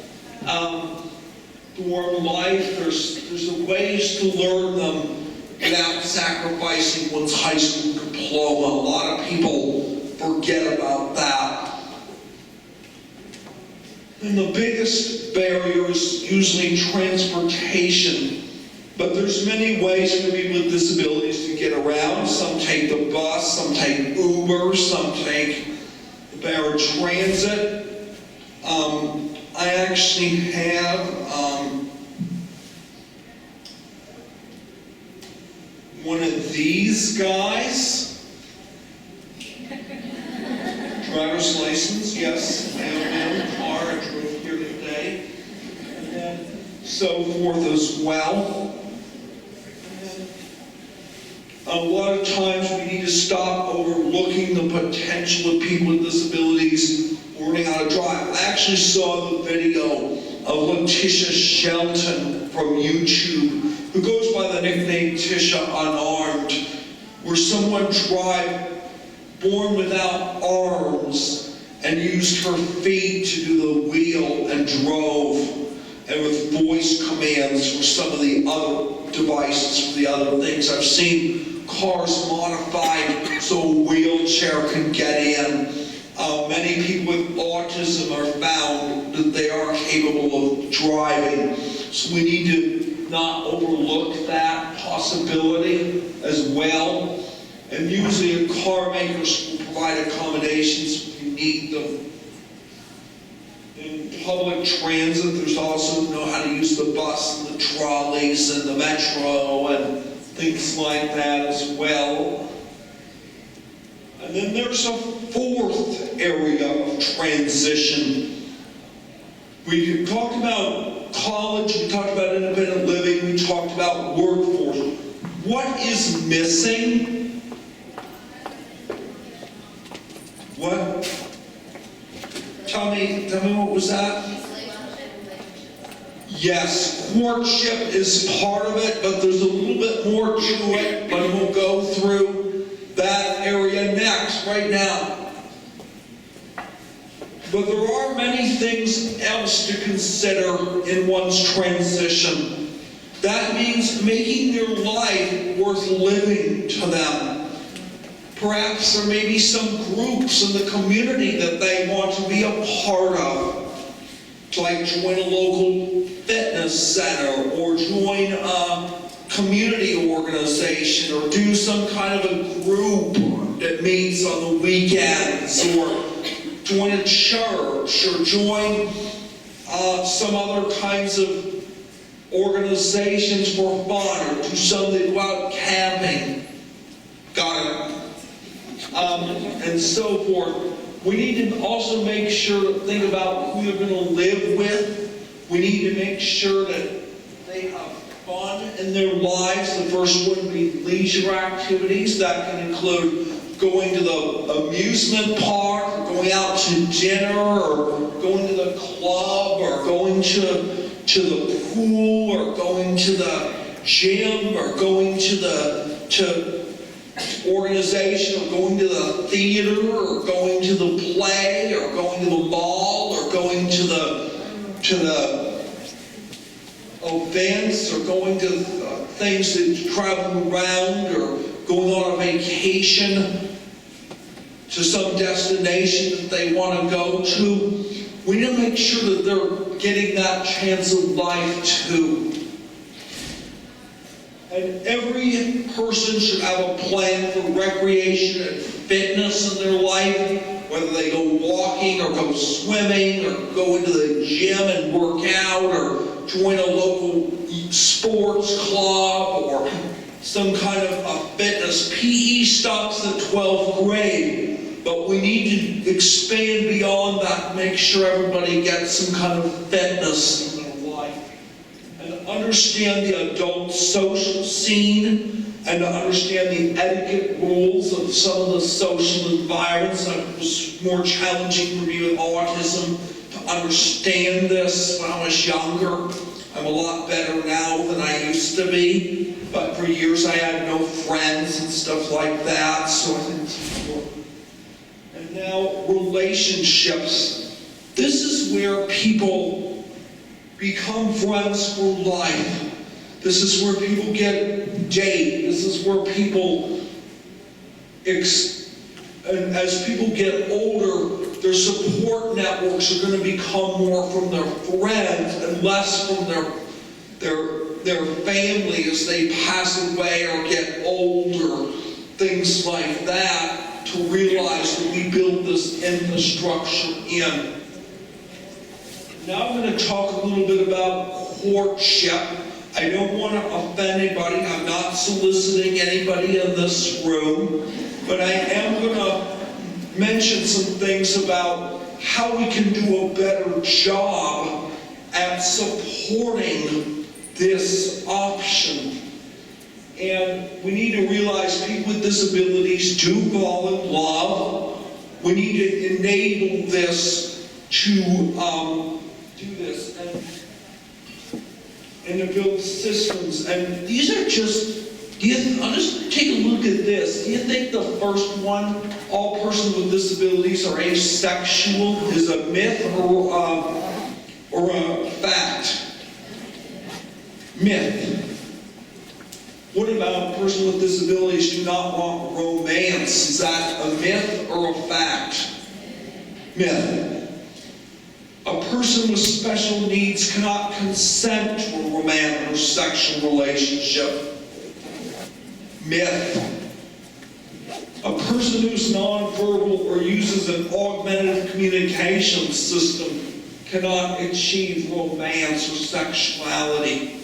Dorm life, there's ways to learn them without sacrificing one's high school diploma. A lot of people forget about that. And the biggest barrier is usually transportation. But there's many ways for people with disabilities to get around. Some take the bus, some take Uber, some take the paratransit. I actually have one of these guys. Driver's license, yes. I have my own car. I drove here today. And then so forth as well. A lot of times we need to stop overlooking the potential of people with disabilities learning how to drive. I actually saw the video of Letitia Shelton from YouTube, who goes by the nickname Tisha Unarmed, where someone born without arms and used her feet to do the wheel and drove, and with voice commands for some of the other devices, for the other things. I've seen cars modified so a wheelchair can get in. Many people with autism are found that they are capable of driving. So we need to not overlook that possibility as well. And usually car makers will provide accommodations if you need them. In public transit, there's also know how to use the bus and the trolleys and the metro and things like that as well. And then there's a fourth area of transition. We talked about college, we talked about independent living, we talked about workforce. What is missing? What? Tell me what was that? Yes, courtship is part of it, but there's a little bit more to it, but we'll go through that area next, right now. But there are many things else to consider in one's transition. That means making their life worth living to them. Perhaps there may be some groups in the community that they want to be a part of. Like join a local fitness center, or join a community organization, or do some kind of a group that meets on the weekends, or join a church, or join some other kinds of organizations for fun, or do something about camping. Got it. And so forth. We need to also make sure to think about who you're going to live with. We need to make sure that fun in their lives. The first one would be leisure activities. That can include going to the amusement park, or going out to dinner, or going to the club, or going to the pool, or going to the gym, or going to organization, or going to the theater, or going to the play, or going to the mall, or going to the events, or going to things that travel around, or going on a vacation to some destination that they want to go to. We need to make sure that they're getting that chance of life too. And every person should have a plan for recreation and fitness in their life, whether they go walking or go swimming or go into the gym and work out or join a local sports club or some kind of a fitness. PE stops at 12th grade, but we need to expand beyond that, make sure everybody gets some kind of fitness in their life. And understand the adult social scene, and to understand the etiquette rules of some of the social environments. It was more challenging for me with autism to understand this when I was younger. I'm a lot better now than I used to be, but for years I had no friends and stuff like that, so I think it's important. And now, relationships. This is where people become friends for life. This is where people date. This is where people, and as people get older, their support networks are going to become more from their friends and less from their family as they pass away or get older, things like that, to realize that we build this infrastructure in. Now I'm going to talk a little bit about courtship. I don't want to offend anybody. I'm not soliciting anybody in this room, but I am going to mention some things about how we can do a better job at supporting this option. And we need to realize people with disabilities do fall in love. We need to enable this to do this and to build systems. And these are just, I'll just take a look at this. Do you think the first one, all persons with disabilities are asexual, is a myth or a fact? Myth. What about a person with disabilities do not want romance? Is that a myth or a fact? Myth. A person with special needs cannot consent to a romantic or sexual relationship. Myth. A person who's nonverbal or uses an augmentative communication system cannot achieve romance or sexuality.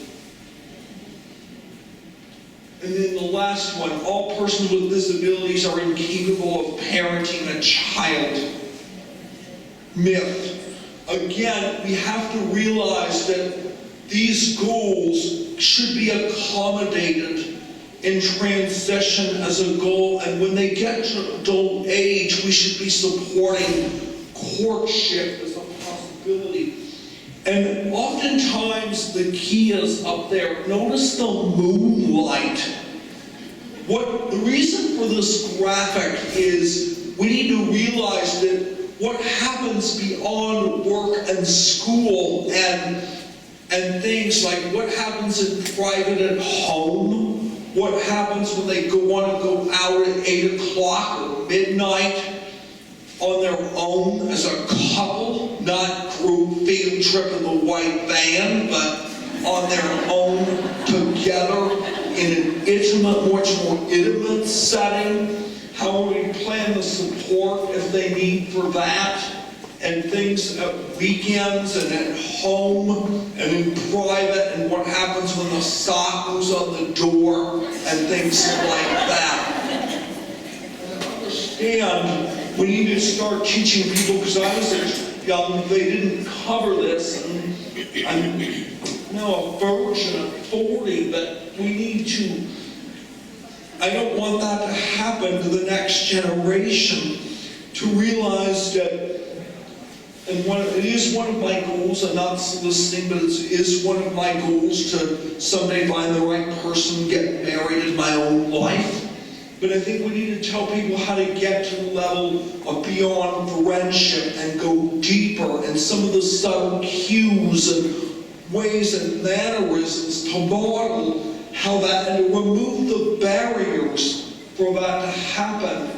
And then the last one, all persons with disabilities are incapable of parenting a child. Myth. Again, we have to realize that these goals should be accommodated in transition as a goal, and when they get to adult age, we should be supporting courtship as a possibility. And oftentimes the key is up there. Notice the moonlight. The reason for this graphic is we need to realize that what happens beyond work and school and things like what happens in private at home, what happens when they want to go out at 8 o'clock or midnight on their own as a couple, not group field trip in the white van, but on their own together in an intimate, much more intimate setting. How we plan the support if they need for that, and things at weekends and at home and in private, and what happens when the sock goes on the door and things like that. And understand, we need to start teaching people, because I was young, they didn't cover this, and a virgin at 40, but we need to, I don't want that to happen to the next generation, to realize that, and it is one of my goals, I'm not soliciting, but it is one of my goals to someday find the right person, get married in my own life. But I think we need to tell people how to get to the level of beyond friendship and go deeper, and some of the subtle cues and ways and mannerisms to model how that, and to remove the barriers for that to happen,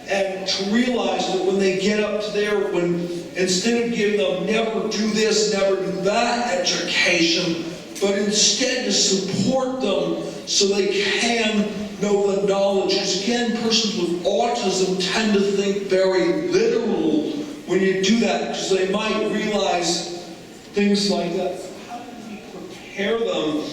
and to realize that when they get up to there, when instead of giving them never do this, never do that education, but instead to support them so they can know the knowledge. Because again, persons with autism tend to think very literal when you do that, because they might realize things like that. So how do we prepare them,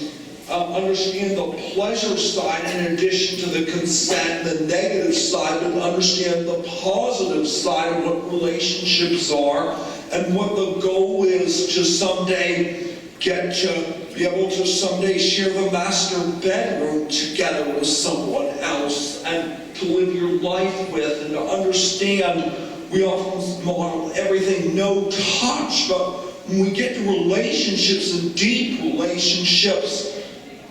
understand the pleasure side in addition to the consent, the negative side, but understand the positive side of what relationships are, and what the goal is to someday get to be able to someday share the master bedroom together with someone else, and to live your life with, and to understand. We often model everything no touch, but when we get to relationships and deep relationships,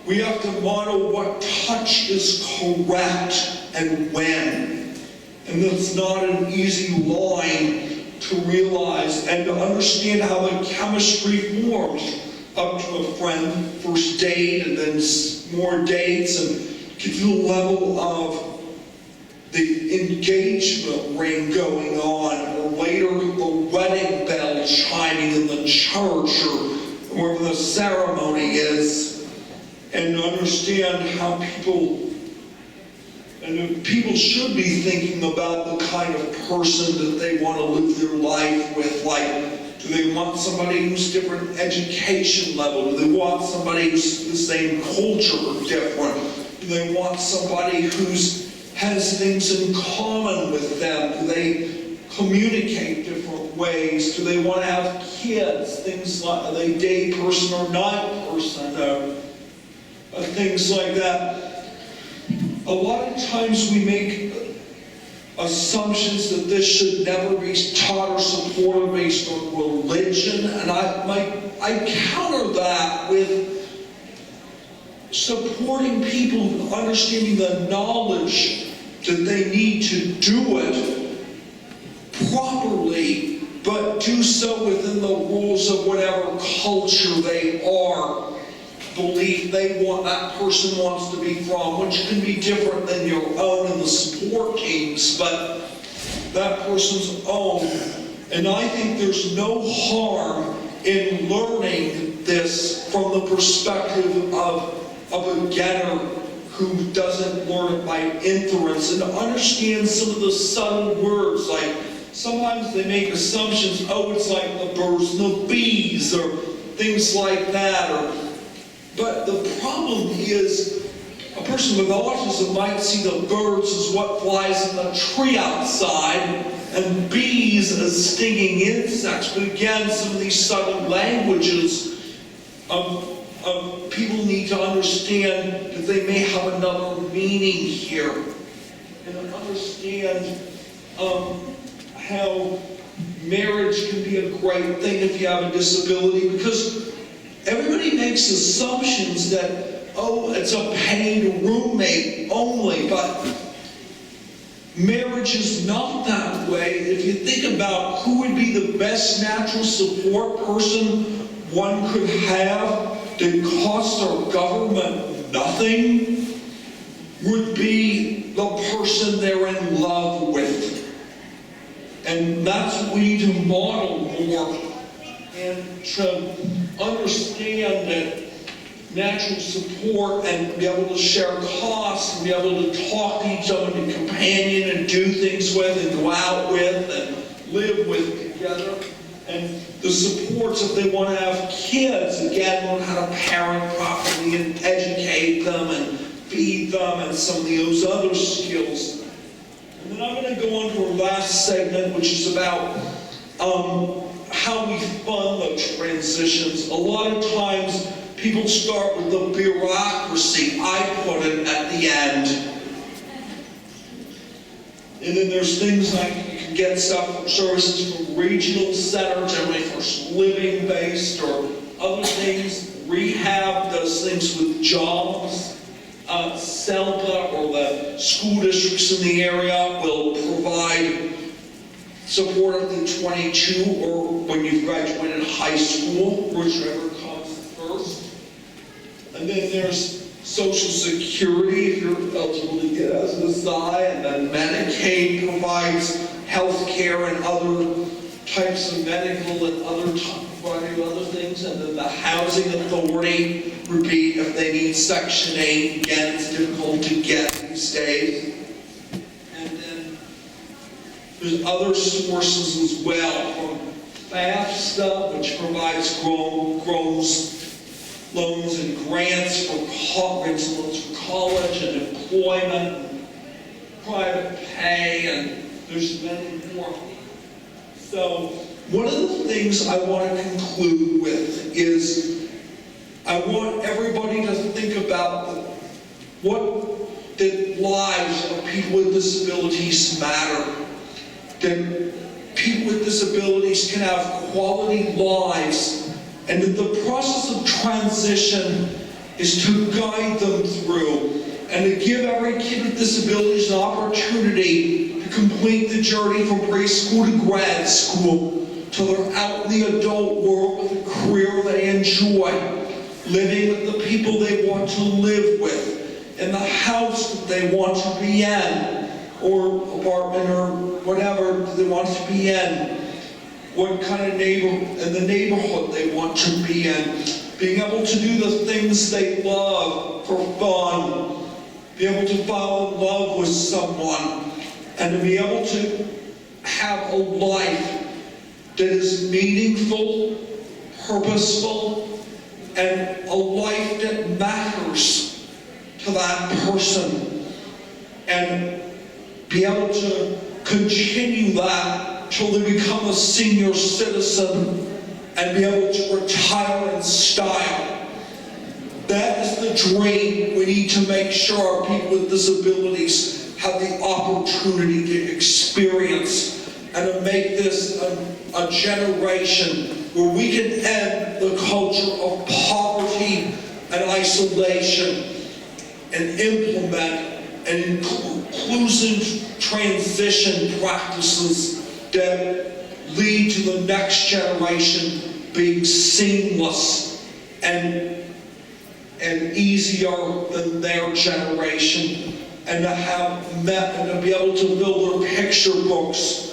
we have to model what touch is correct and when. And that's not an easy line to realize, and to understand how the chemistry forms up to a friend, first date, and then more dates, and get to the level of the engagement ring going on, or later the wedding bell chiming in the church, or wherever the ceremony is, and to understand how people should be thinking about the kind of person that they want to live their life with. Like, do they want somebody who's different education level? Do they want somebody who's the same culture or different? Do they want somebody who's has things in common with them? Do they communicate different ways? Do they want to have kids? Things like, are they day person or night person? Things like that. A lot of times we make assumptions that this should never be taught or supported based on religion, and I counter that with supporting people, understanding the knowledge that they need to do it properly, but do so within the rules of whatever culture they are, belief that person wants to be from, which can be different than your own in the support teams, but that person's own. And I think there's no harm in learning this from the perspective of a beginner who doesn't learn it by inference, and to understand some of the subtle words. Like, sometimes they make assumptions, it's like the birds and the bees, or things like that. But the problem is, a person with autism might see the birds as what flies in the tree outside, and bees as stinging insects. But again, some of these subtle languages people need to understand that they may have another meaning here, and understand how marriage can be a great thing if you have a disability, because everybody makes assumptions that, it's a paid roommate only, but marriage is not that way. If you think about who would be the best natural support person one could have that costs our government nothing, would be the person they're in love with. And that's what we need to model more, and to understand that natural support, and be able to share costs, and be able to talk to each other, and companion, and do things with, and go out with, and live with together. And the supports, if they want to have kids, again, learn how to parent properly and educate them and feed them, and some of those other skills. And then I'm going to go on to our last segment, which is about how we fund the transitions. A lot of times people start with the bureaucracy, I put it, at the end. And then there's things like you can get stuff from services from regional center, generally for living based or other things. Rehab does things with jobs. SELPA, or the school districts in the area, will provide support up to 22, or when you've graduated high school, whichever comes first. And then there's Social Security, if you're eligible to get SSI, and then Medicaid provides health care and other types of medical and other things, and then the Housing Authority would be if they need Section 8. Again, it's difficult to get these days. And then there's other sources as well, from FAFSA, which provides loans and grants for college and employment, and private pay, and there's many more. So one of the things I want to conclude with is I want everybody to think about what the lives of people with disabilities matter. That people with disabilities can have quality lives, and that the process of transition is to guide them through and to give every kid with disabilities an opportunity to complete the journey from preschool to grad school till they're out in the adult world with a career they enjoy, living with the people they want to live with, in the house that they want to be in, or apartment or whatever they want to be in, what kind of in the neighborhood they want to be in, being able to do the things they love for fun, be able to fall in love with someone, and to be able to have a life that is meaningful, purposeful, and a life that matters to that person, and be able to continue that till they become a senior citizen and be able to retire in style. That is the dream we need to make sure our people with disabilities have the opportunity to experience, and to make this a generation where we can end the culture of poverty and isolation and implement an inclusive transition practices that lead to the next generation being seamless and easier than their generation, and to be able to fill their picture books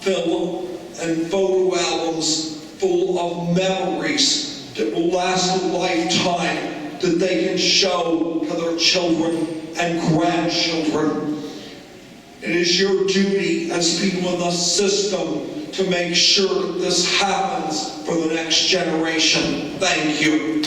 and photo albums full of memories that will last a lifetime, that they can show to their children and grandchildren. It is your duty as people in the system to make sure that this happens for the next generation. Thank you.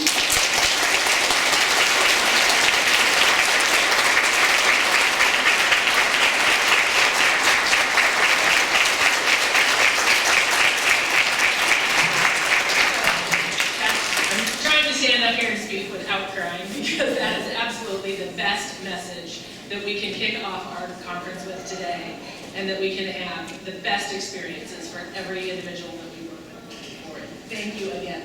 That we can kick off our conference with today, and that we can have the best experiences for every individual that we work with. Thank you again.